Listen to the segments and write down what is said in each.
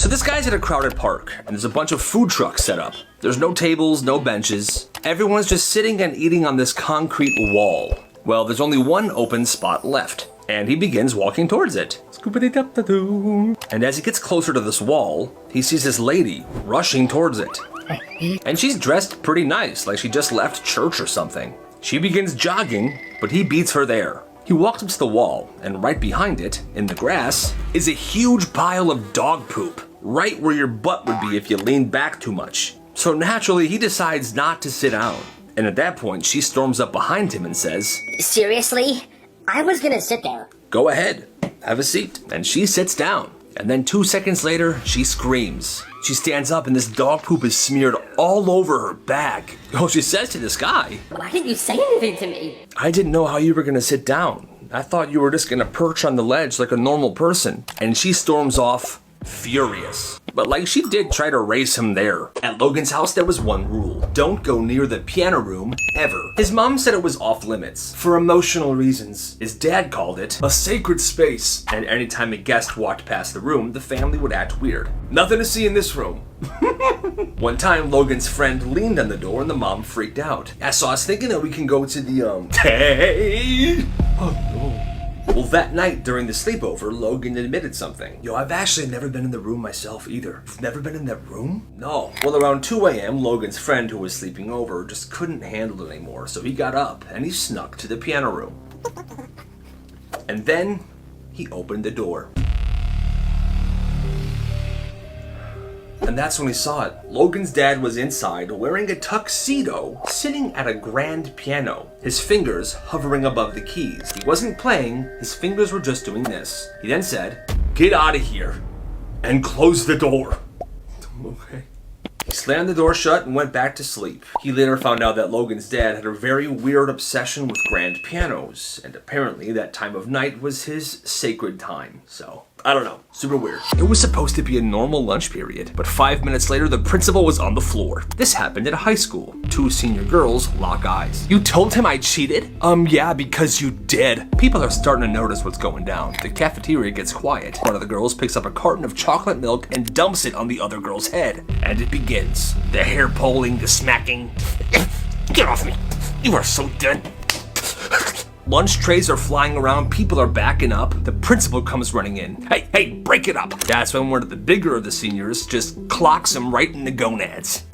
So this guy's at a crowded park, and there's a bunch of food trucks set up. There's no tables, no benches. Everyone's just sitting and eating on this concrete wall. Well, there's only one open spot left, and he begins walking towards it. And as he gets closer to this wall, he sees this lady rushing towards it. And she's dressed pretty nice, like she just left church or something. She begins jogging, but he beats her there. He walks up to the wall, and right behind it, in the grass, is a huge pile of dog poop, right where your butt would be if you leaned back too much. So naturally, he decides not to sit down. And at that point, she storms up behind him and says, "Seriously? I was gonna sit there." "Go ahead, have a seat." And she sits down. And then 2 seconds later, she screams. She stands up and this dog poop is smeared all over her back. Oh, she says to this guy, "Why didn't you say anything to me?" "I didn't know how you were gonna sit down. I thought you were just gonna perch on the ledge like a normal person." And she storms off, furious. But like she did try to race him there. At Logan's house, there was one rule. Don't go near the piano room, ever. His mom said it was off limits, for emotional reasons. His dad called it a sacred space. And anytime a guest walked past the room, the family would act weird. "Nothing to see in this room." One time, Logan's friend leaned on the door and the mom freaked out. "Yeah, so I was thinking that we can go to the, Hey! Oh no. Well, that night during the sleepover, Logan admitted something. "Yo, I've actually never been in the room myself either." "You've never been in that room?" "No." Well, around 2 a.m., Logan's friend who was sleeping over just couldn't handle it anymore, so he got up and he snuck to the piano room. And then he opened the door. And that's when he saw it. Logan's dad was inside, wearing a tuxedo, sitting at a grand piano, his fingers hovering above the keys. He wasn't playing, his fingers were just doing this. He then said, "Get out of here, and close the door." Okay. He slammed the door shut and went back to sleep. He later found out that Logan's dad had a very weird obsession with grand pianos, and apparently that time of night was his sacred time, so... I don't know. Super weird. It was supposed to be a normal lunch period, but 5 minutes later, the principal was on the floor. This happened at a high school. 2 senior girls lock eyes. "You told him I cheated?" Yeah, because you did." People are starting to notice what's going down. The cafeteria gets quiet. One of the girls picks up a carton of chocolate milk and dumps it on the other girl's head. And it begins. The hair pulling, the smacking. "Get off me. You are so dead." Lunch trays are flying around, people are backing up. The principal comes running in. Hey, break it up." That's when one of the bigger of the seniors just clocks him right in the gonads.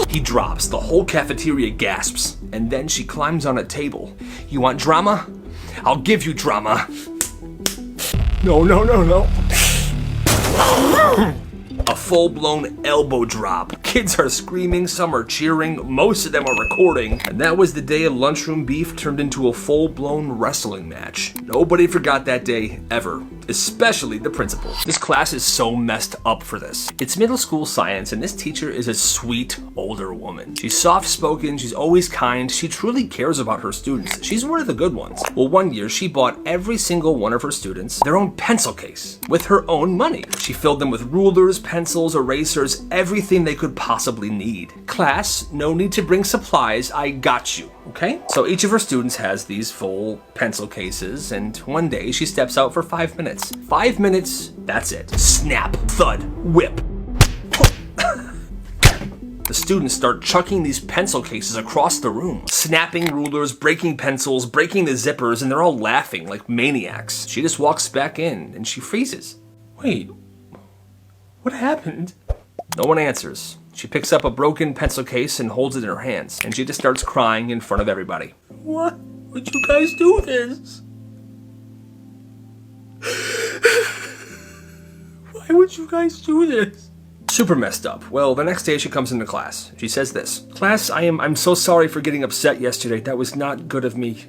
He drops, the whole cafeteria gasps, and then she climbs on a table. "You want drama? I'll give you drama." No. A full-blown elbow drop. Kids are screaming, some are cheering, most of them are recording, and that was the day of lunchroom beef turned into a full-blown wrestling match. Nobody forgot that day, ever. Especially the principal. This class is so messed up for this. It's middle school science, and this teacher is a sweet, older woman. She's soft-spoken, she's always kind, she truly cares about her students. She's one of the good ones. Well, one year, she bought every single one of her students their own pencil case with her own money. She filled them with rulers, pencils, erasers, everything they could possibly need. "Class, no need to bring supplies, I got you." Okay? So each of her students has these full pencil cases, and one day she steps out for 5 minutes. 5 minutes, that's it. Snap, thud, whip. The students start chucking these pencil cases across the room, snapping rulers, breaking pencils, breaking the zippers, and they're all laughing like maniacs. She just walks back in, and she freezes. "Wait, what happened?" No one answers. She picks up a broken pencil case and holds it in her hands, and she just starts crying in front of everybody. "Why would you guys do this? Why would you guys do this?" Super messed up. Well, the next day she comes into class. She says this. "Class, I'm so sorry for getting upset yesterday. That was not good of me.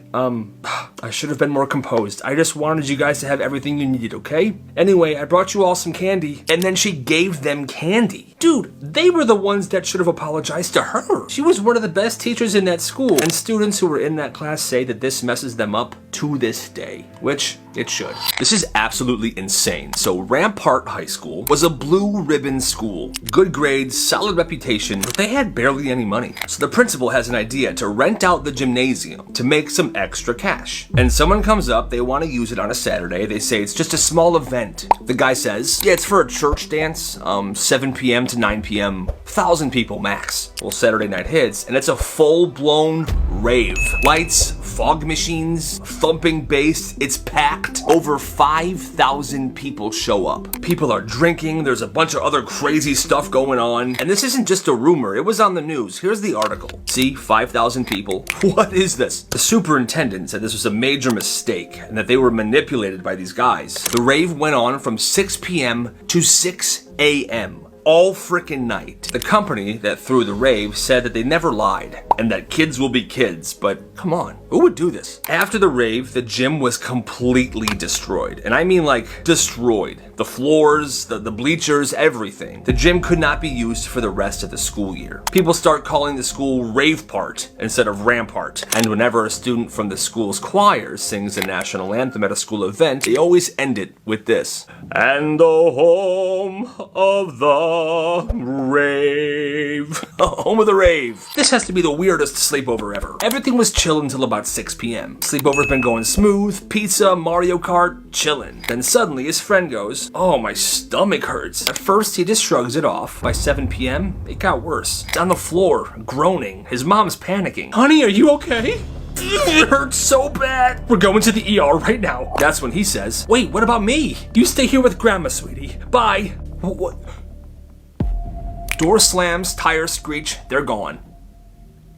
I should have been more composed. I just wanted you guys to have everything you needed, okay? Anyway, I brought you all some candy." And then she gave them candy. Dude, they were the ones that should have apologized to her. She was one of the best teachers in that school, and students who were in that class say that this messes them up to this day, which it should. This is absolutely insane. So Rampart High School was a blue ribbon school. Good grades, solid reputation, but they had barely any money. So the principal has an idea to rent out the gymnasium to make some extra cash. And someone comes up, they want to use it on a Saturday. They say it's just a small event. The guy says, yeah, it's for a church dance, 7 p.m. to 9 p.m., 1,000 people max. Well, Saturday night hits, and it's a full-blown rave. Lights, fog machines, thumping bass, it's packed. Over 5,000 people show up. People are drinking, there's a bunch of other crazy stuff going on. And this isn't just a rumor, it was on the news. Here's the article. See, 5,000 people. What is this? The superintendent said this was a major mistake and that they were manipulated by these guys. The rave went on from 6 p.m. to 6 a.m. all frickin' night. The company that threw the rave said that they never lied and that kids will be kids, but come on, who would do this? After the rave, the gym was completely destroyed. And I mean like destroyed. The floors, the bleachers, everything. The gym could not be used for the rest of the school year. People start calling the school Rave Part instead of Rampart. And whenever a student from the school's choir sings the national anthem at a school event, they always end it with this. And the home of the rave. Home of the rave. This has to be the weirdest sleepover ever. Everything was chill until about 6 p.m. Sleepover's been going smooth, pizza, Mario Kart, chillin'. Then suddenly his friend goes, oh, my stomach hurts. At first, he just shrugs it off. By 7 p.m., it got worse. He's on the floor, groaning. His mom's panicking. Honey, are you okay? It hurts so bad. We're going to the ER right now. That's when he says, wait, what about me? You stay here with Grandma, sweetie. Bye. What? Door slams, tires screech, they're gone.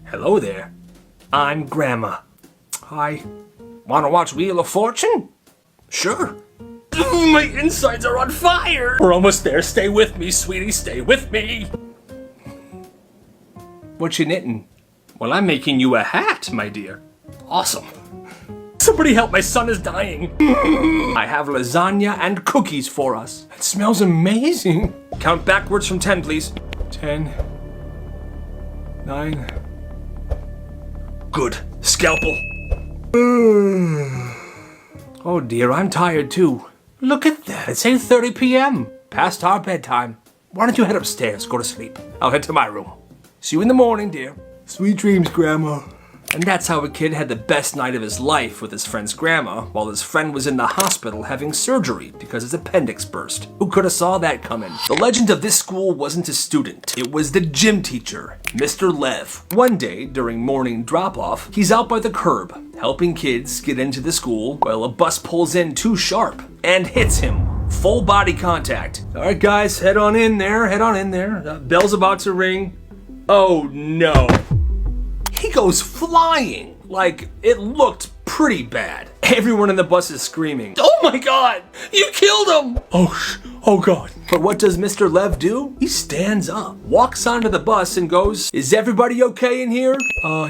Hello there. I'm Grandma. Hi. Wanna watch Wheel of Fortune? Sure. My insides are on fire! We're almost there. Stay with me, sweetie. Stay with me. What you knitting? Well, I'm making you a hat, my dear. Awesome. Somebody help, my son is dying. I have lasagna and cookies for us. It smells amazing. Count backwards from 10, please. 10. 9. Good. Scalpel. Oh dear, I'm tired too. Look at that, it's 8:30 p.m. Past our bedtime. Why don't you head upstairs, go to sleep. I'll head to my room. See you in the morning, dear. Sweet dreams, Grandma. And that's how a kid had the best night of his life with his friend's grandma, while his friend was in the hospital having surgery because his appendix burst. Who could have saw that coming? The legend of this school wasn't a student. It was the gym teacher, Mr. Lev. One day, during morning drop-off, he's out by the curb, helping kids get into the school while a bus pulls in too sharp and hits him. Full body contact. All right, guys, head on in there, bell's about to ring. Oh, no. He goes flying. Like, it looked pretty bad. Everyone in the bus is screaming, oh my god, you killed him! Oh god. But what does Mr. Lev do? He stands up, walks onto the bus and goes, is everybody okay in here?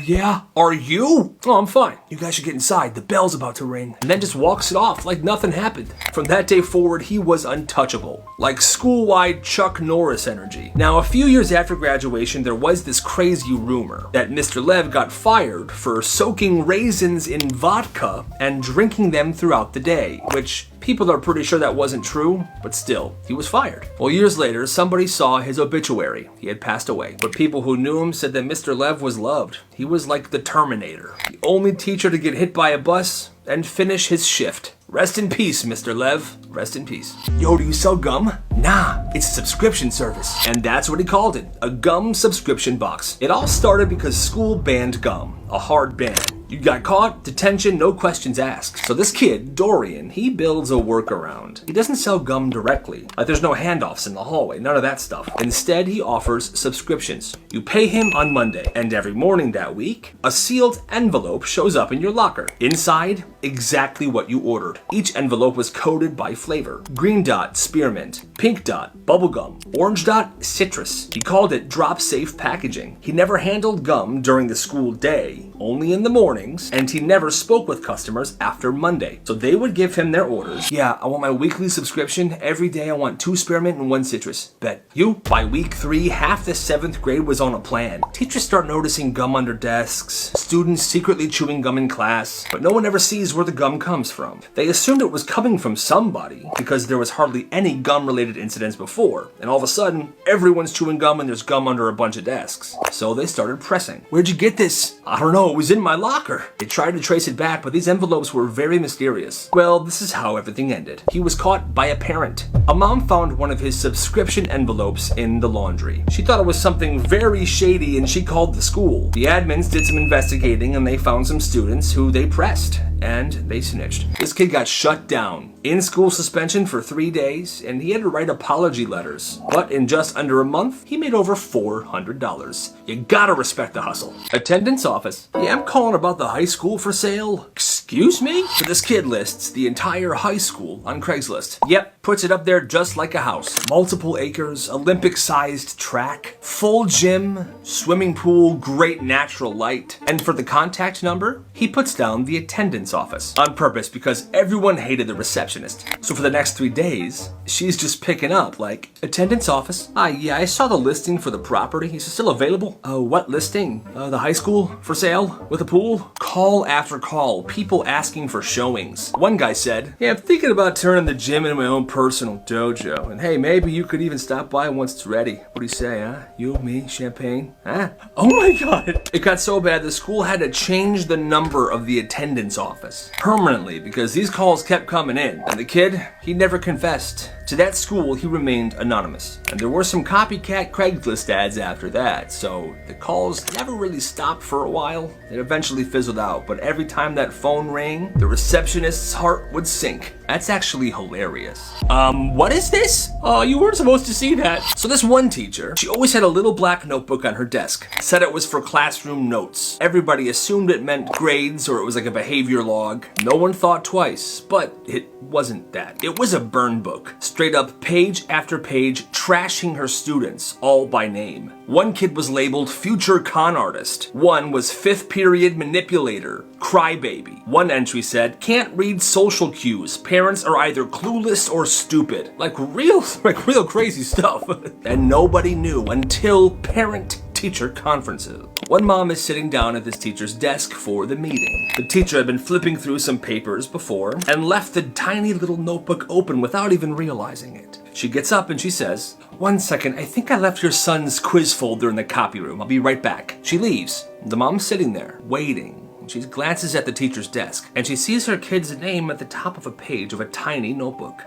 Yeah. Are you? Oh, I'm fine. You guys should get inside. The bell's about to ring. And then just walks it off like nothing happened. From that day forward, he was untouchable. Like school-wide Chuck Norris energy. Now, a few years after graduation, there was this crazy rumor that Mr. Lev got fired for soaking raisins in vodka and drinking them throughout the day, which people are pretty sure that wasn't true, but still, he was fired. Well, years later, somebody saw his obituary. He had passed away. But people who knew him said that Mr. Lev was loved. He was like the Terminator. The only teacher to get hit by a bus and finish his shift. Rest in peace, Mr. Lev. Rest in peace. Yo, do you sell gum? Nah, it's a subscription service. And that's what he called it, a gum subscription box. It all started because school banned gum, a hard ban. You got caught, detention, no questions asked. So this kid, Dorian, he builds a workaround. He doesn't sell gum directly. Like there's no handoffs in the hallway, none of that stuff. Instead, he offers subscriptions. You pay him on Monday, and every morning that week, a sealed envelope shows up in your locker. Inside, exactly what you ordered. Each envelope was coded by flavor. Green dot, spearmint. Pink dot, bubblegum. Orange dot, citrus. He called it drop-safe packaging. He never handled gum during the school day, only in the morning. And he never spoke with customers after Monday. So they would give him their orders. Yeah, I want my weekly subscription. Every day I want 2 spearmint and 1 citrus. Bet. You? By week 3, half the 7th grade was on a plan. Teachers start noticing gum under desks, students secretly chewing gum in class, but no one ever sees where the gum comes from. They assumed it was coming from somebody because there was hardly any gum-related incidents before, and all of a sudden, everyone's chewing gum and there's gum under a bunch of desks. So they started pressing. Where'd you get this? I don't know, it was in my locker. sucker. They tried to trace it back, but these envelopes were very mysterious. Well, this is how everything ended. He was caught by a parent. A mom found one of his subscription envelopes in the laundry. She thought it was something very shady and she called the school. The admins did some investigating and they found some students who they pressed. And they snitched. This kid got shut down. In-school suspension for 3 days, and he had to write apology letters. But in just under a month, he made over $400. You gotta respect the hustle. Attendance office. Yeah, I'm calling about the high school for sale. Excuse me? So this kid lists the entire high school on Craigslist. Yep, puts it up there just like a house. Multiple acres, Olympic-sized track, full gym, swimming pool, great natural light. And for the contact number, he puts down the attendance office on purpose because everyone hated the receptionist. So for the next 3 days, she's just picking up like, attendance office. Yeah, I saw the listing for the property. Is it still available? What listing? The high school for sale with a pool? Call after call, people asking for showings. One guy said, yeah, I'm thinking about turning the gym into my own personal dojo. And hey, maybe you could even stop by once it's ready. What do you say, huh? You, me, champagne? Huh? Oh my God. It got so bad the school had to change the number of the attendance office permanently because these calls kept coming in. And the kid, he never confessed. To that school, he remained anonymous. And there were some copycat Craigslist ads after that, so the calls never really stopped for a while. It eventually fizzled out, but every time that phone rang, the receptionist's heart would sink. That's actually hilarious. What is this? Oh, you weren't supposed to see that. So this one teacher, she always had a little black notebook on her desk. Said it was for classroom notes. Everybody assumed it meant grades or it was like a behavior log. No one thought twice, but it wasn't that. It was a burn book. Straight up page after page, trashing her students, all by name. One kid was labeled future con artist. One was 5th period manipulator, crybaby. One entry said, can't read social cues. Parents are either clueless or stupid. Like real crazy stuff. And nobody knew until parent-teacher conferences. One mom is sitting down at this teacher's desk for the meeting. The teacher had been flipping through some papers before and left the tiny little notebook open without even realizing it. She gets up and she says, 1 second, I think I left your son's quiz folder in the copy room. I'll be right back. She leaves. The mom's sitting there, waiting. She glances at the teacher's desk, and she sees her kid's name at the top of a page of a tiny notebook.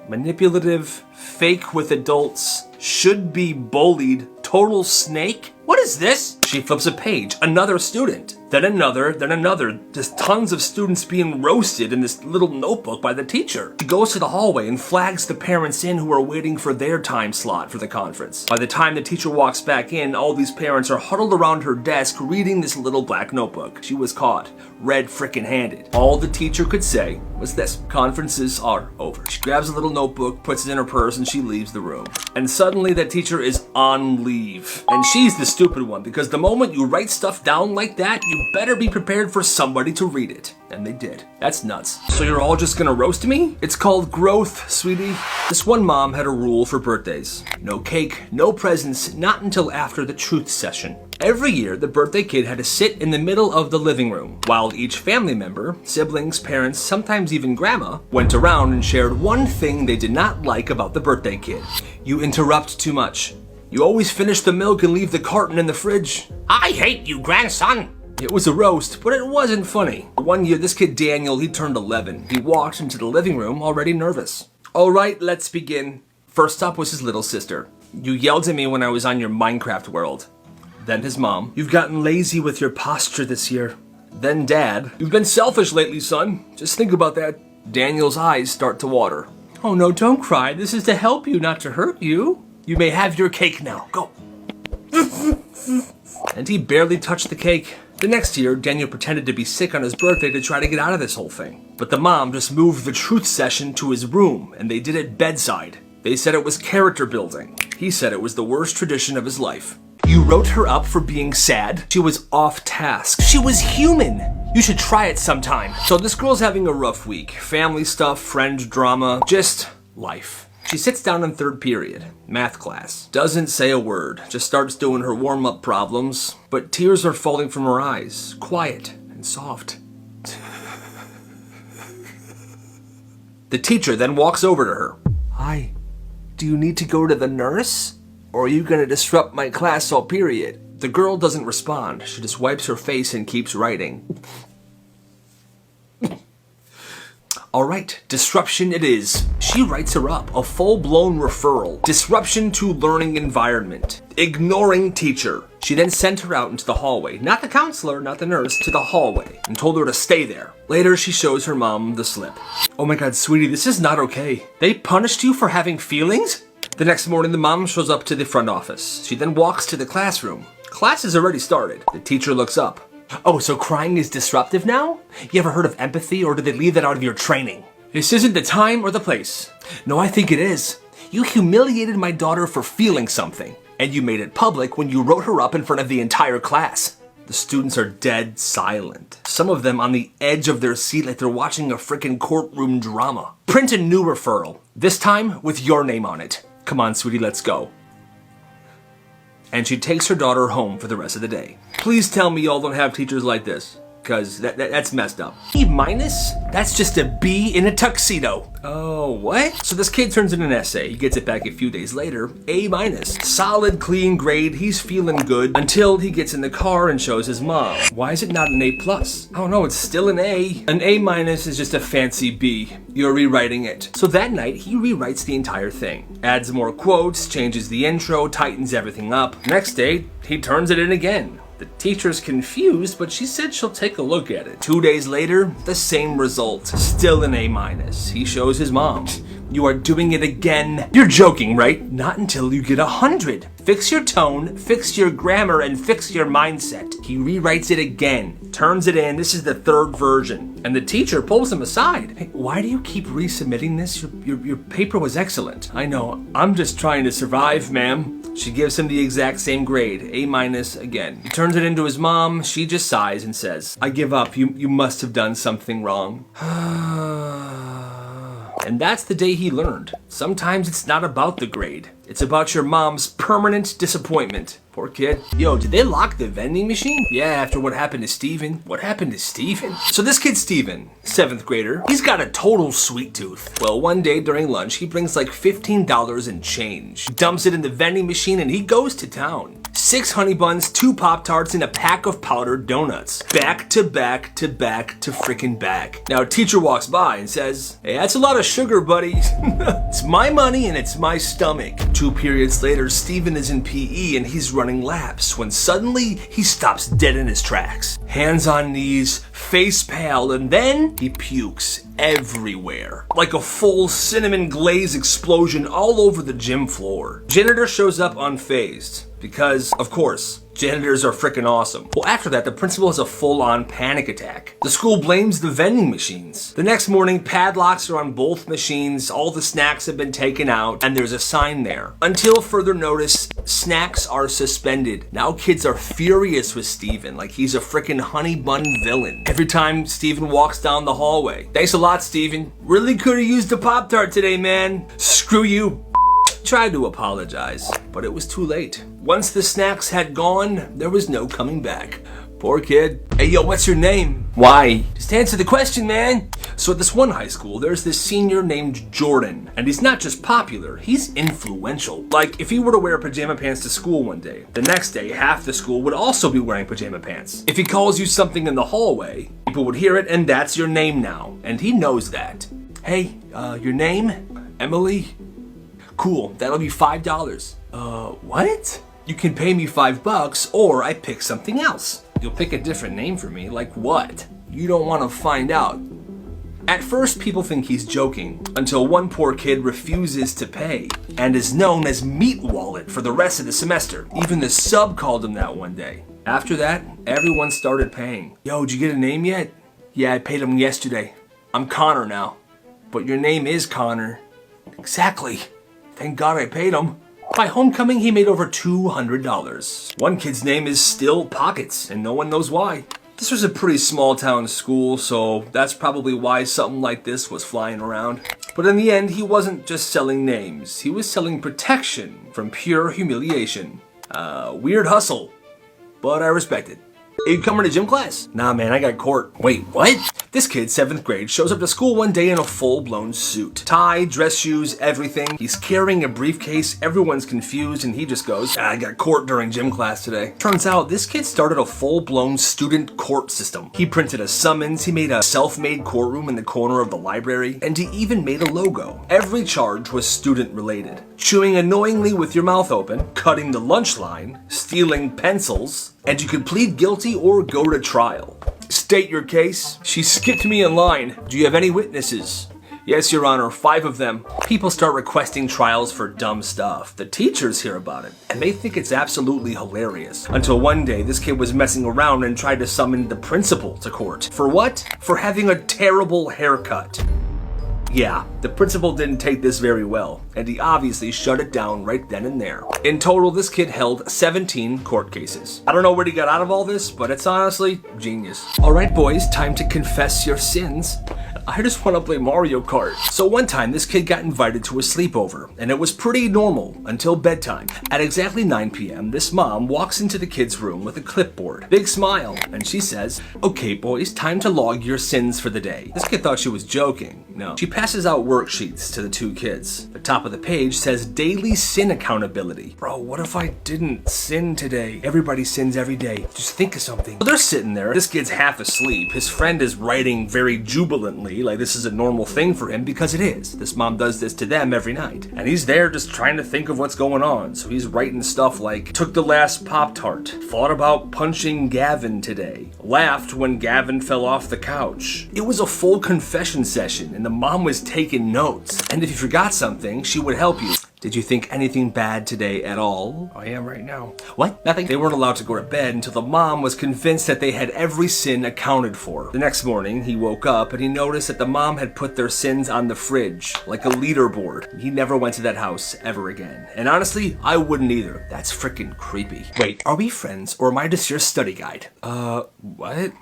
Manipulative, fake with adults, should be bullied, total snake? What is this? She flips a page, another student, then another. Just tons of students being roasted in this little notebook by the teacher. She goes to the hallway and flags the parents in who are waiting for their time slot for the conference. By the time the teacher walks back in, all these parents are huddled around her desk reading this little black notebook. She was caught, red frickin' handed. All the teacher could say was this: conferences are over. She grabs a little notebook, puts it in her purse, and she leaves the room. And suddenly that teacher is on leave. And she's the stupid one, because the moment you write stuff down like that, you better be prepared for somebody to read it. And they did. That's nuts. So you're all just gonna roast me? It's called growth, sweetie. This one mom had a rule for birthdays. No cake, no presents, not until after the truth session. Every year, the birthday kid had to sit in the middle of the living room, while each family member, siblings, parents, sometimes even grandma, went around and shared one thing they did not like about the birthday kid. You interrupt too much. You always finish the milk and leave the carton in the fridge. I hate you, grandson. It was a roast, but it wasn't funny. One year, this kid Daniel, he turned 11. He walked into the living room already nervous. All right, let's begin. First up was his little sister. You yelled at me when I was on your Minecraft world. Then his mom. You've gotten lazy with your posture this year. Then Dad. You've been selfish lately, son. Just think about that. Daniel's eyes start to water. Oh no, don't cry. This is to help you, not to hurt you. You may have your cake now. Go. And he barely touched the cake. The next year, Daniel pretended to be sick on his birthday to try to get out of this whole thing. But the mom just moved the truth session to his room, and they did it bedside. They said it was character building. He said it was the worst tradition of his life. You wrote her up for being sad? She was off task. She was human. You should try it sometime. So this girl's having a rough week. Family stuff, friend drama, just life. She sits down in third period, math class. Doesn't say a word, just starts doing her warm-up problems. But tears are falling from her eyes, quiet and soft. The teacher then walks over to her. Hi, do you need to go to the nurse? Or are you gonna disrupt my class all period? The girl doesn't respond. She just wipes her face and keeps writing. Alright, disruption it is. She writes her up, a full-blown referral. Disruption to learning environment. Ignoring teacher. She then sent her out into the hallway. Not the counselor, not the nurse, to the hallway. And told her to stay there. Later, she shows her mom the slip. Oh my god, sweetie, this is not okay. They punished you for having feelings? The next morning, the mom shows up to the front office. She then walks to the classroom. Class has already started. The teacher looks up. Oh, so crying is disruptive now? You ever heard of empathy, or did they leave that out of your training? This isn't the time or the place. No, I think it is. You humiliated my daughter for feeling something, and you made it public when you wrote her up in front of the entire class. The students are dead silent. Some of them on the edge of their seat like they're watching a frickin' courtroom drama. Print a new referral, this time with your name on it. Come on, sweetie, let's go. And she takes her daughter home for the rest of the day. Please tell me y'all don't have teachers like this, because that's messed up. E minus? That's just a B in a tuxedo. Oh, what? So this kid turns in an essay. He gets it back a few days later. A minus. Solid, clean grade. He's feeling good until he gets in the car and shows his mom. Why is it not an A plus? I don't know, it's still an A. An A minus is just a fancy B. You're rewriting it. So that night, he rewrites the entire thing. Adds more quotes, changes the intro, tightens everything up. Next day, he turns it in again. The teacher's confused, but she said she'll take a look at it. 2 days later, the same result. Still an A minus. He shows his mom. You are doing it again. You're joking, right? Not until you get 100. Fix your tone, fix your grammar, and fix your mindset. He rewrites it again, turns it in. This is the third version. And the teacher pulls him aside. Hey, why do you keep resubmitting this? Your paper was excellent. I know, I'm just trying to survive, ma'am. She gives him the exact same grade, A minus again. He turns it into his mom. She just sighs and says, I give up. You must have done something wrong. And that's the day he learned. Sometimes it's not about the grade. It's about your mom's permanent disappointment. Poor kid. Yo, did they lock the vending machine? Yeah, after what happened to Steven. What happened to Steven? So this kid Steven, 7th grader, he's got a total sweet tooth. Well, one day during lunch, he brings like $15 in change. Dumps it in the vending machine and he goes to town. 6 honey buns, 2 Pop-Tarts, and a pack of powdered donuts. Back to back to back to frickin' back. Now a teacher walks by and says, hey, that's a lot of sugar, buddy. It's my money and it's my stomach. 2 periods later, Steven is in PE and he's running laps when suddenly he stops dead in his tracks. Hands on knees, face pale, and then he pukes everywhere. Like a full cinnamon glaze explosion all over the gym floor. Janitor shows up unfazed. Because, of course, janitors are frickin' awesome. Well, after that, the principal has a full-on panic attack. The school blames the vending machines. The next morning, padlocks are on both machines, all the snacks have been taken out, and there's a sign there. Until further notice, snacks are suspended. Now kids are furious with Steven, like he's a frickin' honey bun villain. Every time Steven walks down the hallway. Thanks a lot, Steven. Really could've used a Pop-Tart today, man. Screw you. Tried to apologize, but it was too late. Once the snacks had gone, there was no coming back. Poor kid. Hey, yo, what's your name? Why? Just answer the question, man. So at this one high school, there's this senior named Jordan, and he's not just popular, he's influential. Like, if he were to wear pajama pants to school one day, the next day, half the school would also be wearing pajama pants. If he calls you something in the hallway, people would hear it, and that's your name now, and he knows that. Hey, your name? Emily? Cool, that'll be $5. What? You can pay me $5 or I pick something else. You'll pick a different name for me, like what? You don't want to find out. At first, people think he's joking, until one poor kid refuses to pay, and is known as Meat Wallet for the rest of the semester. Even the sub called him that one day. After that, everyone started paying. Yo, did you get a name yet? Yeah, I paid him yesterday. I'm Connor now. But your name is Connor. Exactly. Thank God I paid him. By homecoming, he made over $200. One kid's name is still Pockets, and no one knows why. This was a pretty small town school, so that's probably why something like this was flying around. But in the end, he wasn't just selling names. He was selling protection from pure humiliation. Weird hustle, but I respect it. You coming to gym class? Nah, man, I got court. Wait, what? This kid, 7th grade, shows up to school one day in a full-blown suit. Tie, dress shoes, everything. He's carrying a briefcase, everyone's confused, and he just goes, I got court during gym class today. Turns out, this kid started a full-blown student court system. He printed a summons, he made a self-made courtroom in the corner of the library, and he even made a logo. Every charge was student-related. Chewing annoyingly with your mouth open, cutting the lunch line, stealing pencils, and you could plead guilty or go to trial. State your case. She skipped me in line. Do you have any witnesses? Yes, Your Honor, 5 of them. People start requesting trials for dumb stuff. The teachers hear about it, and they think it's absolutely hilarious. Until one day, this kid was messing around and tried to summon the principal to court. For what? For having a terrible haircut. Yeah, the principal didn't take this very well, and he obviously shut it down right then and there. In total, this kid held 17 court cases. I don't know where he got out of all this, but it's honestly genius. Alright boys, time to confess your sins. I just want to play Mario Kart. So one time, this kid got invited to a sleepover, and it was pretty normal until bedtime. At exactly 9 p.m., this mom walks into the kid's room with a clipboard, big smile, and she says, okay boys, time to log your sins for the day. This kid thought she was joking. No. She passes out worksheets to the 2 kids. The top of the page says daily sin accountability. Bro, what if I didn't sin today? Everybody sins every day. Just think of something. So they're sitting there. This kid's half asleep. His friend is writing very jubilantly, like this is a normal thing for him, because it is. This mom does this to them every night. And he's there just trying to think of what's going on. So he's writing stuff like, took the last Pop-Tart, thought about punching Gavin today, laughed when Gavin fell off the couch. It was a full confession session, and the mom was taking notes. And if you forgot something, she would help you. Did you think anything bad today at all? I am right now. What? Nothing. They weren't allowed to go to bed until the mom was convinced that they had every sin accounted for. The next morning, he woke up and he noticed that the mom had put their sins on the fridge, like a leaderboard. He never went to that house ever again. And honestly, I wouldn't either. That's freaking creepy. Wait, are we friends or am I just your study guide? What?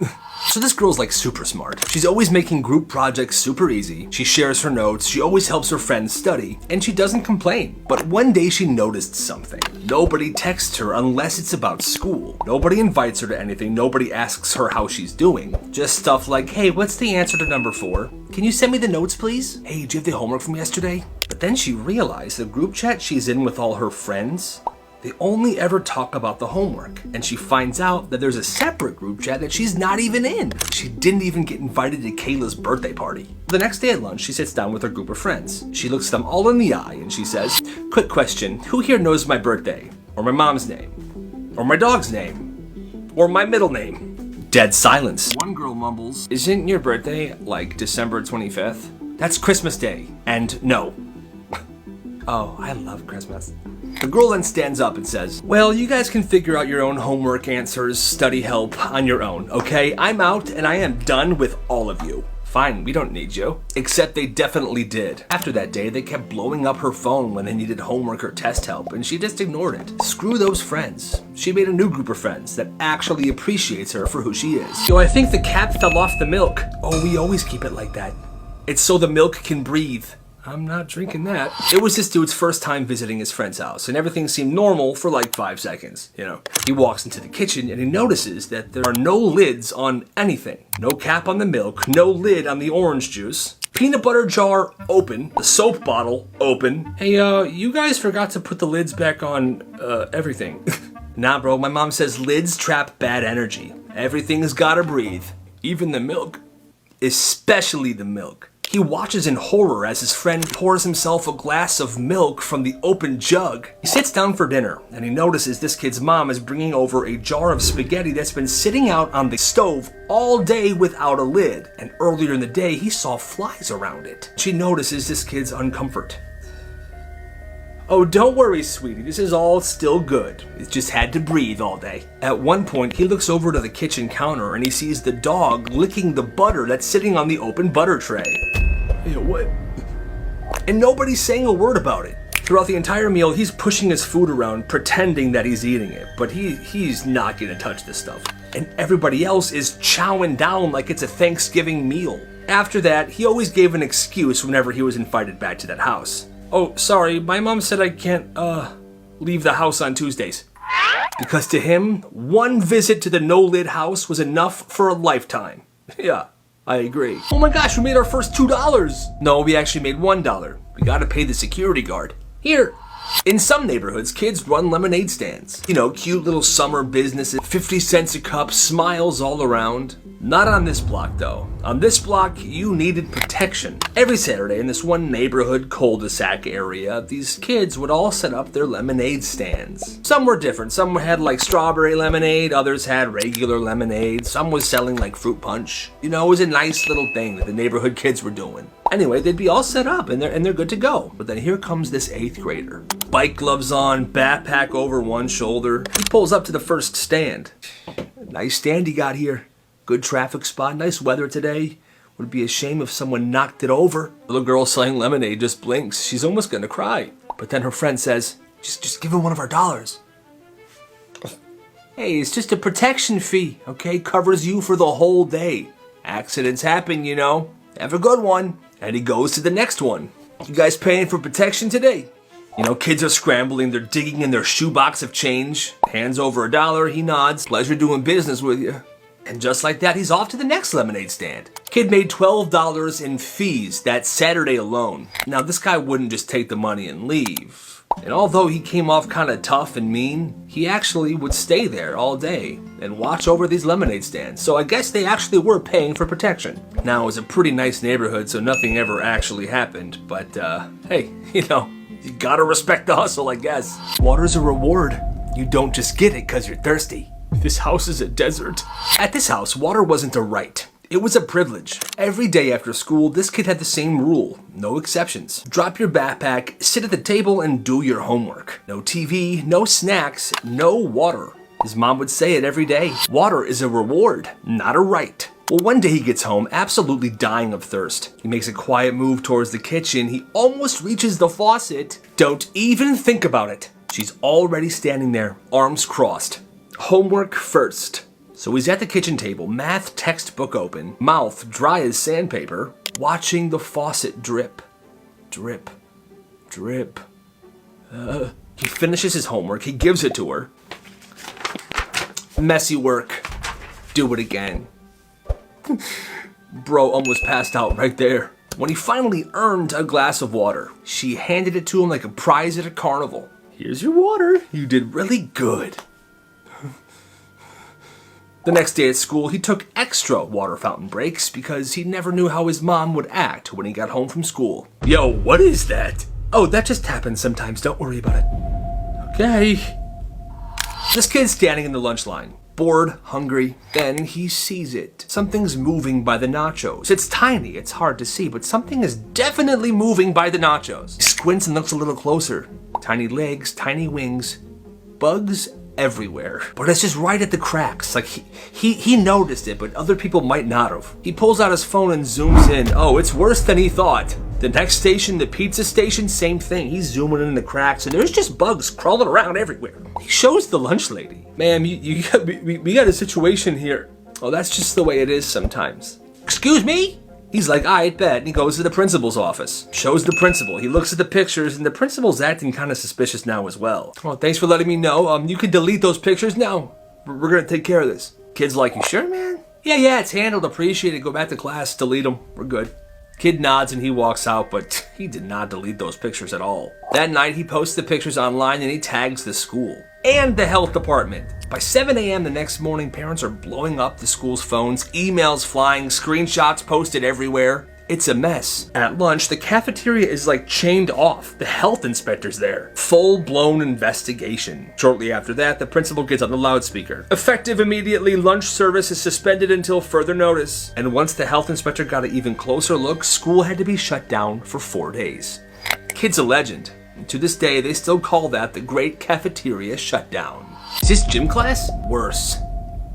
So this girl's like super smart. She's always making group projects super easy. She shares her notes. She always helps her friends study. And she doesn't complain. But one day she noticed something. Nobody texts her unless it's about school. Nobody invites her to anything. Nobody asks her how she's doing. Just stuff like, hey, what's the answer to number 4? Can you send me the notes, please? Hey, do you have the homework from yesterday? But then she realized the group chat she's in with all her friends, they only ever talk about the homework, and she finds out that there's a separate group chat that she's not even in. She didn't even get invited to Kayla's birthday party. The next day at lunch, she sits down with her group of friends. She looks them all in the eye and she says, quick question, who here knows my birthday? Or my mom's name? Or my dog's name? Or my middle name? Dead silence. One girl mumbles, isn't your birthday like December 25th? That's Christmas Day. And no. Oh, I love Christmas. The girl then stands up and says, well, you guys can figure out your own homework answers, study help on your own, okay? I'm out and I am done with all of you. Fine, we don't need you. Except they definitely did. After that day, they kept blowing up her phone when they needed homework or test help, and she just ignored it. Screw those friends. She made a new group of friends that actually appreciates her for who she is. Yo, I think the cap fell off the milk. Oh, we always keep it like that. It's so the milk can breathe. I'm not drinking that. It was this dude's first time visiting his friend's house, and everything seemed normal for like 5 seconds, you know. He walks into the kitchen and he notices that there are no lids on anything. No cap on the milk, no lid on the orange juice. Peanut butter jar open, the soap bottle open. Hey, you guys forgot to put the lids back on, everything. Nah, bro, my mom says lids trap bad energy. Everything's gotta breathe. Even the milk. Especially the milk. He watches in horror as his friend pours himself a glass of milk from the open jug. He sits down for dinner, and he notices this kid's mom is bringing over a jar of spaghetti that's been sitting out on the stove all day without a lid. And earlier in the day, he saw flies around it. She notices this kid's uncomfort. Oh, don't worry, sweetie. This is all still good. It just had to breathe all day. At one point, he looks over to the kitchen counter and he sees the dog licking the butter that's sitting on the open butter tray. Hey, what? And nobody's saying a word about it. Throughout the entire meal, he's pushing his food around, pretending that he's eating it, but he's not gonna touch this stuff. And everybody else is chowing down like it's a Thanksgiving meal. After that, he always gave an excuse whenever he was invited back to that house. Oh, sorry, my mom said I can't, leave the house on Tuesdays. Because to him, one visit to the no-lid house was enough for a lifetime. Yeah, I agree. Oh my gosh, we made our first $2. No, we actually made $1. We gotta pay the security guard. Here. In some neighborhoods, kids run lemonade stands. You know, cute little summer businesses, 50 cents a cup, smiles all around. Not on this block though. On this block, you needed protection. Every Saturday in this one neighborhood cul-de-sac area, these kids would all set up their lemonade stands. Some were different. Some had like strawberry lemonade, others had regular lemonade, some was selling like fruit punch. You know, it was a nice little thing that the neighborhood kids were doing. Anyway, they'd be all set up and they're good to go. But then here comes this 8th grader. Bike gloves on, backpack over one shoulder. He pulls up to the first stand. Nice stand he got here. Good traffic spot, nice weather today. Would be a shame if someone knocked it over. The little girl selling lemonade just blinks. She's almost gonna cry. But then her friend says, just give her one of our dollars. Hey, it's just a protection fee, okay? Covers you for the whole day. Accidents happen, you know. Have a good one. And he goes to the next one. You guys paying for protection today? You know, kids are scrambling, they're digging in their shoebox of change. Hands over $1, he nods. Pleasure doing business with you. And just like that, he's off to the next lemonade stand. Kid made $12 in fees that Saturday alone. Now, this guy wouldn't just take the money and leave. And although he came off kind of tough and mean, he actually would stay there all day and watch over these lemonade stands. So I guess they actually were paying for protection. Now, it was a pretty nice neighborhood, so nothing ever actually happened. But, hey, you know, you gotta respect the hustle, I guess. Water's a reward. You don't just get it because you're thirsty. This house is a desert. At this house, water wasn't a right. It was a privilege. Every day after school, this kid had the same rule. No exceptions. Drop your backpack, sit at the table, and do your homework. No TV, no snacks, no water. His mom would say it every day. Water is a reward, not a right. Well, one day he gets home absolutely dying of thirst. He makes a quiet move towards the kitchen. He almost reaches the faucet. Don't even think about it. She's already standing there, arms crossed. Homework first. So he's at the kitchen table, math textbook open, mouth dry as sandpaper, watching the faucet drip, drip, drip. He finishes his homework, he gives it to her. Messy work. Do it again. Bro almost passed out right there. When he finally earned a glass of water, she handed it to him like a prize at a carnival. Here's your water. You did really good. The next day at school, he took extra water fountain breaks because he never knew how his mom would act when he got home from school. Yo, what is that? Oh, that just happens sometimes. Don't worry about it. Okay. This kid's standing in the lunch line. Bored, hungry, then he sees it. Something's moving by the nachos. It's tiny, it's hard to see, but something is definitely moving by the nachos. He squints and looks a little closer. Tiny legs, tiny wings, bugs everywhere. But it's just right at the cracks. Like he noticed it, but other people might not have. He pulls out his phone and zooms in. Oh, it's worse than he thought. The next station, the pizza station, same thing. He's zooming in the cracks and there's just bugs crawling around everywhere. He shows the lunch lady. Ma'am, we got a situation here. Oh, that's just the way it is sometimes. Excuse me? He's like, I bet, and he goes to the principal's office. Shows the principal. He looks at the pictures, and the principal's acting kind of suspicious now as well. Oh, thanks for letting me know. You can delete those pictures now. We're gonna take care of this. Kid's like, you sure, man? Yeah, it's handled. Appreciate it. Go back to class. Delete them. We're good. Kid nods and he walks out, but he did not delete those pictures at all. That night, he posts the pictures online and he tags the school and the health department. By 7 a.m. the next morning, parents are blowing up the school's phones, emails flying, screenshots posted everywhere. It's a mess. At lunch, the cafeteria is like chained off. The health inspector's there. Full-blown investigation. Shortly after that, the principal gets on the loudspeaker. Effective immediately, lunch service is suspended until further notice. And once the health inspector got an even closer look, school had to be shut down for 4 days. Kid's a legend. And to this day, they still call that the Great Cafeteria Shutdown. Is this gym class? Worse.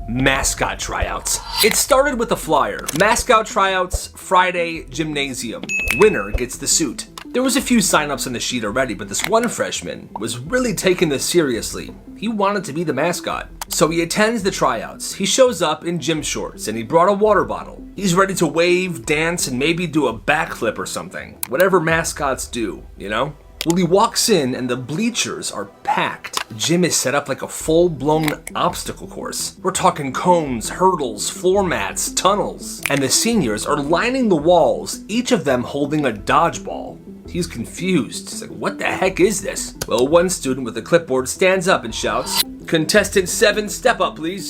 Mascot tryouts. It started with a flyer. Mascot tryouts, Friday, gymnasium. Winner gets the suit. There was a few signups on the sheet already, but this one freshman was really taking this seriously. He wanted to be the mascot. So he attends the tryouts. He shows up in gym shorts and he brought a water bottle. He's ready to wave, dance, and maybe do a backflip or something. Whatever mascots do, you know? Well, he walks in and the bleachers are packed. The gym is set up like a full-blown obstacle course. We're talking cones, hurdles, floor mats, tunnels. And the seniors are lining the walls, each of them holding a dodgeball. He's confused. He's like, what the heck is this? Well, one student with a clipboard stands up and shouts, "Contestant 7, step up, please."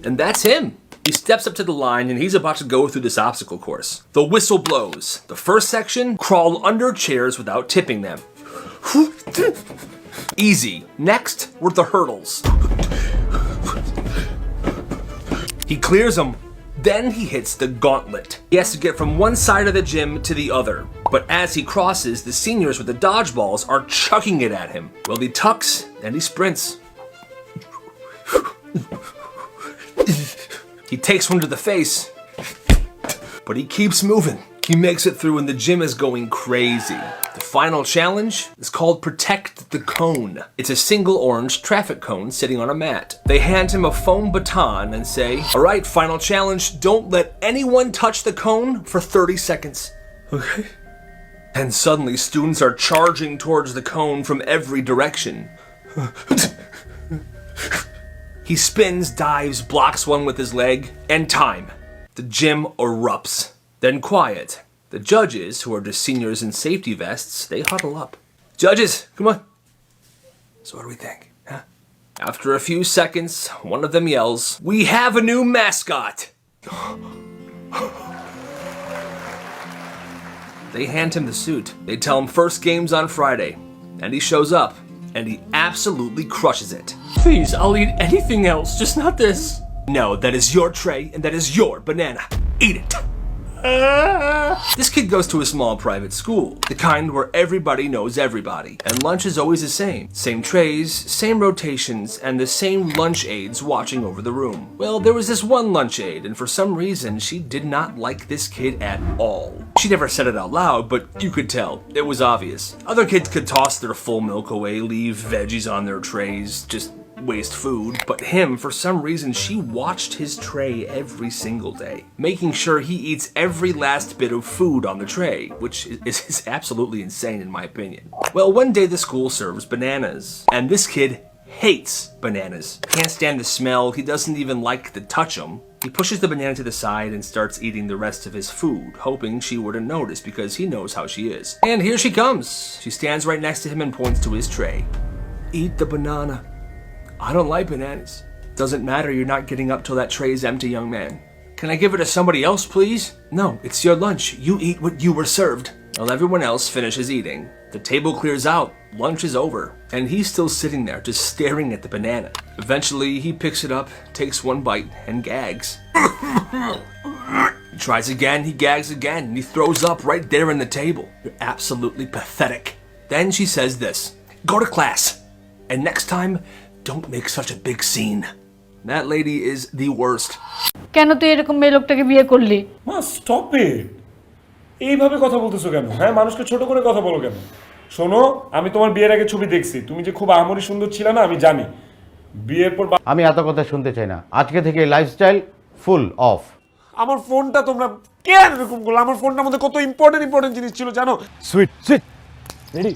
And that's him. He steps up to the line and he's about to go through this obstacle course. The whistle blows. The first section, crawl under chairs without tipping them. Easy. Next were the hurdles. He clears them. Then he hits the gauntlet. He has to get from one side of the gym to the other. But as he crosses, the seniors with the dodgeballs are chucking it at him. Well, he tucks and he sprints. He takes one to the face, but he keeps moving. He makes it through and the gym is going crazy. The final challenge is called Protect the Cone. It's a single orange traffic cone sitting on a mat. They hand him a foam baton and say, "All right, final challenge, don't let anyone touch the cone for 30 seconds. Okay. And suddenly students are charging towards the cone from every direction. He spins, dives, blocks one with his leg, and time. The gym erupts. Then quiet. The judges, who are just seniors in safety vests, they huddle up. "Judges, come on." "So what do we think, huh?" After a few seconds, one of them yells, "We have a new mascot." They hand him the suit. They tell him first game's on Friday. And he shows up. And he absolutely crushes it. "Please, I'll eat anything else, just not this." "No, that is your tray, and that is your banana. Eat it." This kid goes to a small private school, the kind where everybody knows everybody, and lunch is always the same. Same trays, same rotations, and the same lunch aides watching over the room. Well, there was this one lunch aide, and for some reason, she did not like this kid at all. She never said it out loud, but you could tell. It was obvious. Other kids could toss their full milk away, leave veggies on their trays, just waste food, but him, for some reason, she watched his tray every single day, making sure he eats every last bit of food on the tray, which is absolutely insane in my opinion. Well, one day the school serves bananas, and this kid hates bananas. Can't stand the smell, he doesn't even like to touch them. He pushes the banana to the side and starts eating the rest of his food, hoping she wouldn't notice because he knows how she is. And here she comes. She stands right next to him and points to his tray. "Eat the banana." "I don't like bananas." "Doesn't matter, you're not getting up till that tray is empty, young man." "Can I give it to somebody else, please?" "No, it's your lunch. You eat what you were served." Well, everyone else finishes eating. The table clears out, lunch is over, and he's still sitting there just staring at the banana. Eventually, he picks it up, takes one bite, and gags. He tries again, he gags again, and he throws up right there on the table. "You're absolutely pathetic." Then she says this, "Go to class, and next time, don't make such a big scene." That lady is the worst. কেন তুই এরকম মেয়ে লোকটাকে বিয়ে করলি? মা stop it. এইভাবে কথা বলতেছো কেন? হ্যাঁ, মানুষকে ছোট করে কথা বলো কেন? শোনো, আমি তোমার বিয়ের আগে ছবি দেখছি, তুমি যে খুব আহামরি সুন্দর ছিল না আমি জানি। বিয়ের পর আমি এত কথা শুনতে চাই না। আজকে থেকে লাইফস্টাইল ফুল অফ। আমার ফোনটা তোমরা কেন এরকম করলে? আমার ফোনটার মধ্যে কত ইম্পর্টেন্ট জিনিস ছিল জানো? সুইট সুইট রেডি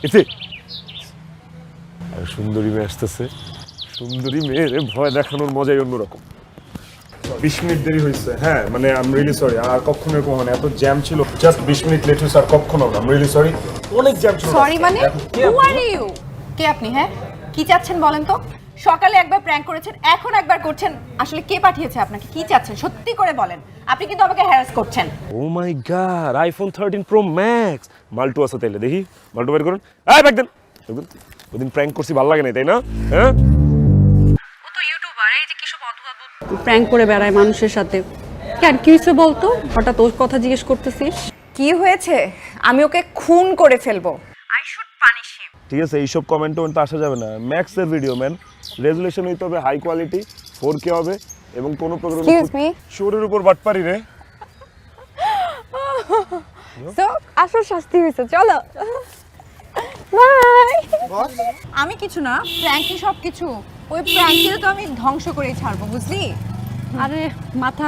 ইটস সুন্দরী মেয়ে আসতেছে। সুন্দরী মেয়ের ভয় দেখানোর মজাই অন্যরকম। 20 মিনিট দেরি হয়েছে। হ্যাঁ, মানে আই এম রিয়েলি সরি। আর কখনো এরকম হয় না, এত জ্যাম ছিল। জাস্ট 20 মিনিট লেট হয়েছে, আর কখনো না। I am really sorry. অনেক জ্যাম ছিল। সরি মানে? হু আর ইউ? কে আপনি? হ্যাঁ, কি চাচ্ছেন বলেন তো? সকালে একবার প্র্যাঙ্ক করেছেন, এখন একবার করছেন। আসলে কে পাঠিয়েছে আপনাকে? কি চাচ্ছেন সত্যি করে বলেন। আপনি কিন্তু আমাকে হ্যারাস করছেন। ও মাই গড, আইফোন 13 প্রো ম্যাক্স। মাল্টু আছে তাইলে দেখি, মাল্টু বের করুন। এই ব্যাক দেন। ওদিন প্র্যাঙ্ক করছি, ভালো লাগে না তাই না? হ্যাঁ, ও তো ইউটিউবার, এই যে কি সব অদ্ভুত প্র্যাঙ্ক করে বেড়ায় মানুষের সাথে। কেন কি হয়েছে বলতো? হঠাৎ ওর কথা জিজ্ঞেস করতেছিস? কি হয়েছে? আমি ওকে খুন করে ফেলবো। I should punish him. ঠিক আছে, এইসব কমেন্টও তো আসা যাবে না। ম্যাক্সের ভিডিও ম্যান, রেজুলেশন হইতে হবে হাই কোয়ালিটি, 4K হবে এবং কোনো প্রোগ্রাম এক্সকিউজ মি, শোরের উপর বাটপারি রে। সো আসল শাস্তি হয়েছে, চলো বাই। আমি কিছু না, প্র্যাঙ্কই সব কিছু। ওই প্র্যাঙ্কের তো আমি ধ্বংস করেই ছাড়বো, বুঝলি? আরে মাথা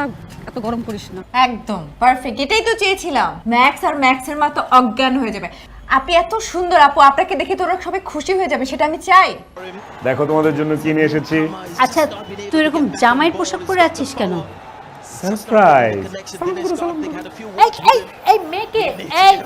এত গরম করিস না। একদম পারফেক্ট, এটাই তো চেয়েছিলাম। ম্যাক্স আর ম্যাক্সের মা তো অজ্ঞান হয়ে যাবে। আপনি এত সুন্দর আপু, আপনাকে দেখে তো ওরা সবাই খুশি হয়ে যাবে, সেটা আমি চাই। দেখো তোমাদের জন্য কি নিয়ে এসেছি। আচ্ছা তুই এরকম জামাইয়ের পোশাক পরে আছিস কেন? সারপ্রাইজ। এই এই এই মেয়েকে এই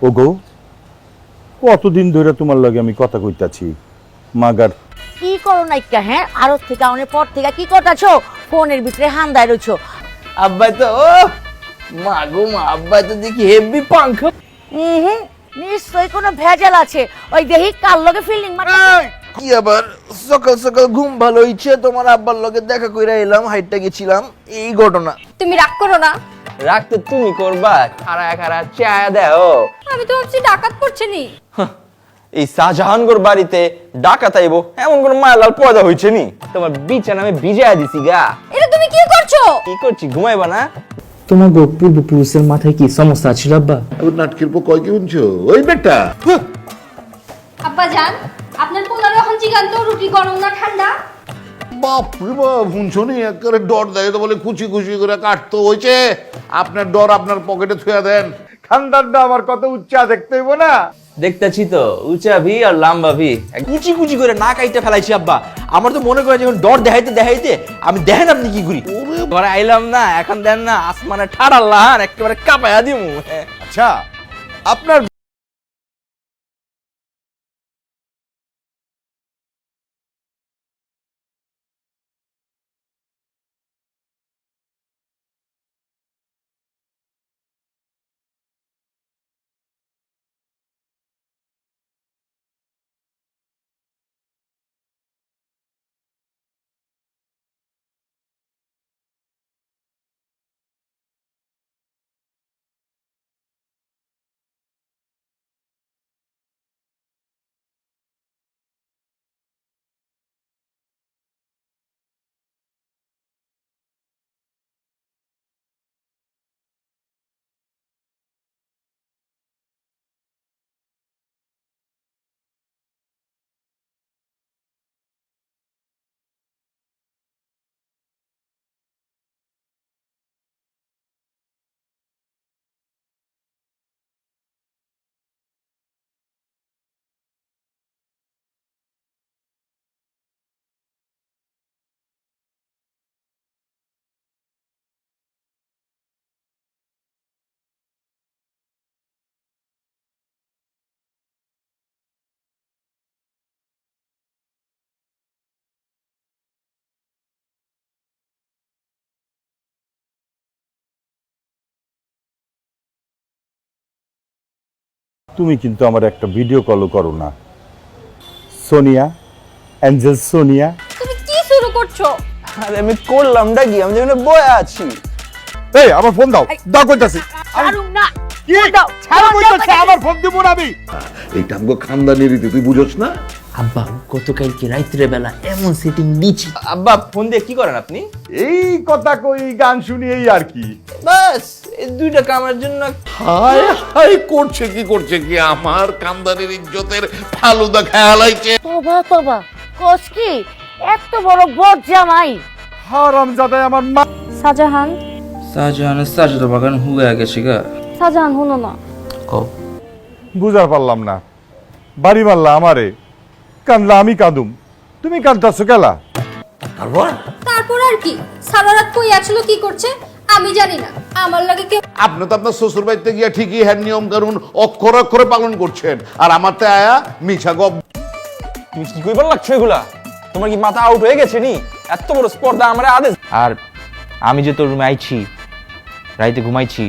ওগো, কতদিন ধরে তোমার লগে আমি কথা কইতাছি, মাগার কি করো নাইকা? হ্যাঁ, আরো থেকে অনেক পর থেকে কি করতেছো? ফোনের ভিতরে হান্দায় রয়েছো। আব্বাই তো মা গো মা, আব্বাই তো দেখি হেভি পাঙ্খ। হুম, নিশ্চয়ই কোনো ভেজাল আছে। ওই দেখি কার লগে ফিল্ডিং মারতে। কি আবার সকাল সকাল ঘুম ভালো হইছে, তোমার আব্বার লগে দেখা কইরা এলাম, হাইটটা গেছিলাম, এই ঘটনা। তুমি রাগ করো না। রাগ তো তুমি করবা, খারা খারা চায়া দেও। আমি তো ভাবছি ডাকাত পড়ছে নি। এই শাহজাহানগর বাড়িতে ডাকাত আইব এমন কোন মায়ালাল পয়দা হইছে নি? তোমার বিছানা আমি ভিজায়া দিছি গা। এটা তুমি কি করছো? কি করছি, ঘুমাইবা না? তোমার পূর্বপুরুষের মাথায় কি সমস্যা ছিল আব্বা? নাটকের পর কয় কি শুনছো ওই বেটা? আব্বা জান, আপনার পোলারে এখন জিগান তো রুটি গরম না ঠান্ডা? বাপরে বাপ, শুনছো নি একেবারে ডর দেয় তো বলে কুচি কুচি করে কাটতো হয়েছে। আপনার ডর আপনার পকেটে থুয়া দেন। খানদানটা আমার কত উচ্চা দেখতে হইব না? দেখতেছি তো, উঁচা ভি আর লম্বা ভি কুচি কুচি করে না কাইটা ফেলাইছি আব্বা। আমার তো মনে করে যখন ডর দেখাইতে দেখাইতে আমি দেখেন আপনি কি করি। ঘরে আইলাম না, এখন দেন না আসমানে ঠাড়া লাহান একেবারে কাঁপায়া দিমু। আচ্ছা, আপনার তুমি কিন্তু আমার একটা ভিডিও কলও করো না, সোনিয়া, অ্যাঞ্জেল সোনিয়া। তুমি কি শুরু করছো? আরে আমি করলামটা কি, আমি যেখানে বয়ে আছি। এই আমার ফোন দাও, দাও কইতাছি। ছাড়ুম না। কি ছাড়ো কইতাছি, আমার ফোন দিব না আমি। এইটা আমগো খানদানি রীতি, তুই বুঝছ না? আব্বা গতকালকে রাত্রে বেলা এমন সেটিং দিছি। আব্বা ফোন দিয়ে কি করেন আপনি? এই কথা কই, গান শুনি, এই আর কি। বাস এই দুইটা কামের জন্য। হায় হায়, করছে কি আমার কান্দারের ইজ্জতের ফালুদা খেয়ালাইছে। তোবা তোবা, কোস কি এত বড় বদ জামাই? হারামজাদা আমার মা। শাহজাহান, শাহজাহানের সাজদা বাগান হুয়ে গেছে গা। শাহজাহান হুনো না। কও। বুঝার পারলাম না, বাড়ি মারলা আমারে, কান্দলা আমি কাঁদুম, তুমি কাঁদতাছো কেলা? তারপর আর কি, সারা রাত কই আসলো কি করছে আমি জানি না, আমার লাগে কেউ। আপনি তো আপনার শ্বশুর বাড়িতে গিয়া ঠিকই হ্যাঁ নিয়ম কানুন অক্ষরে অক্ষরে পালন করছেন, আর আমারতে আয়া মিছা গপ। তুমি কি কইবার লাগছো এগুলা? তোমার কি মাথা আউট হয়ে গেছে নি? এত বড় স্পর্ধা আমার আদেশ। আর আমি যে তোর রুমে আইছি, রাইতে ঘুমাইছি,